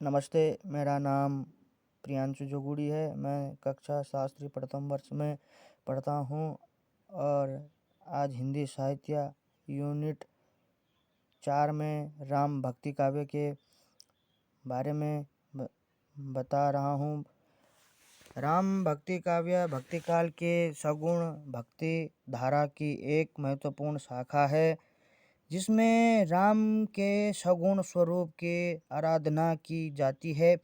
नमस्ते, मेरा नाम प्रियांशु जोगुड़ी है। मैं कक्षा शास्त्री प्रथम वर्ष में पढ़ता हूँ और आज हिंदी साहित्य यूनिट 4 में राम भक्ति काव्य के बारे में बता रहा हूँ। राम भक्ति काव्य भक्ति काल के सगुण भक्ति धारा की एक महत्वपूर्ण शाखा है, जिसमें राम के सगुण स्वरूप की आराधना की जाती है।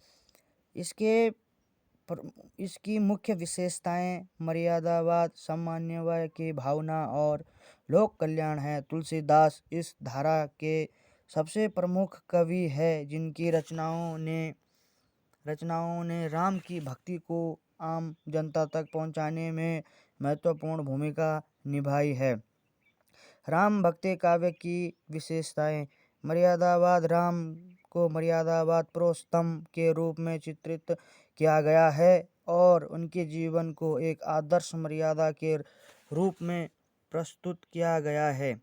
इसकी मुख्य विशेषताएं मर्यादावाद, सामान्यवाद की भावना और लोक कल्याण है। तुलसीदास इस धारा के सबसे प्रमुख कवि है, जिनकी रचनाओं ने राम की भक्ति को आम जनता तक पहुंचाने में महत्वपूर्ण भूमिका निभाई है। राम भक्ति काव्य की विशेषताएं। मर्यादावाद। राम को मर्यादावाद पुरुषोत्तम के रूप में चित्रित किया गया है और उनके जीवन को एक आदर्श मर्यादा के रूप में प्रस्तुत किया गया है।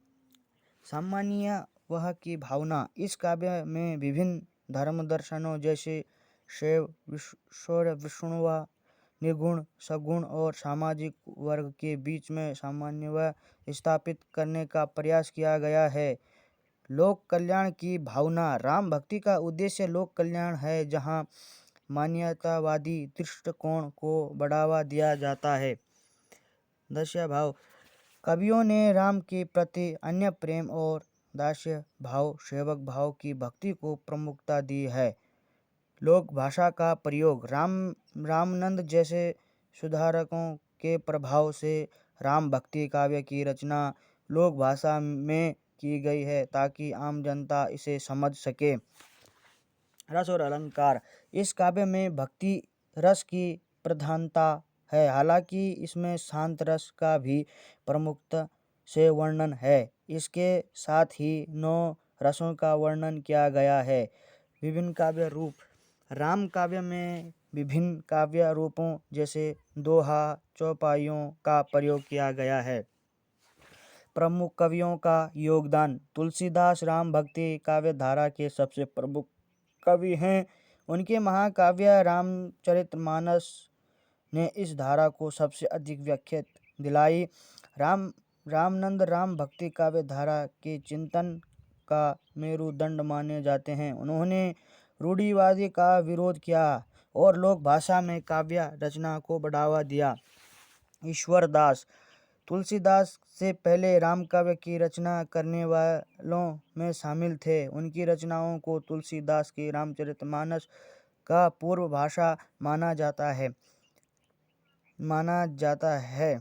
सामान्य वह की भावना। इस काव्य में विभिन्न धर्म दर्शनों जैसे शैव, शौर्य, विष्णुवाद, निर्गुण, सगुण और सामाजिक वर्ग के बीच में सामंजस्य स्थापित करने का प्रयास किया गया है। लोक कल्याण की भावना। राम भक्ति का उद्देश्य लोक कल्याण है, जहां मानवतावादी दृष्टिकोण को बढ़ावा दिया जाता है। दास्य भाव। कवियों ने राम के प्रति अन्य प्रेम और दास्य भाव, सेवक भाव की भक्ति को प्रमुखता दी है। लोक भाषा का प्रयोग। रामानंद जैसे सुधारकों के प्रभाव से राम भक्ति काव्य की रचना लोक भाषा में की गई है, ताकि आम जनता इसे समझ सके। रस और अलंकार। इस काव्य में भक्ति रस की प्रधानता है, हालांकि इसमें शांत रस का भी प्रमुखता से वर्णन है। इसके साथ ही 9 रसों का वर्णन किया गया है। विभिन्न काव्य रूप। राम काव्य में विभिन्न काव्य रूपों जैसे दोहा, चौपाइयों का प्रयोग किया गया है। प्रमुख कवियों का योगदान। तुलसीदास राम भक्ति काव्य धारा के सबसे प्रमुख कवि हैं। उनके महाकाव्य रामचरितमानस ने इस धारा को सबसे अधिक व्याख्या दिलाई। रामानंद राम भक्ति काव्य धारा के चिंतन का मेरुदंड माने जाते हैं। उन्होंने रूढ़िवादी का विरोध किया और लोक भाषा में काव्य रचना को बढ़ावा दिया। ईश्वर दास। तुलसीदास से पहले राम काव्य की रचना करने वालों में शामिल थे। उनकी रचनाओं को तुलसीदास की रामचरितमानस का पूर्व भाषा माना जाता है।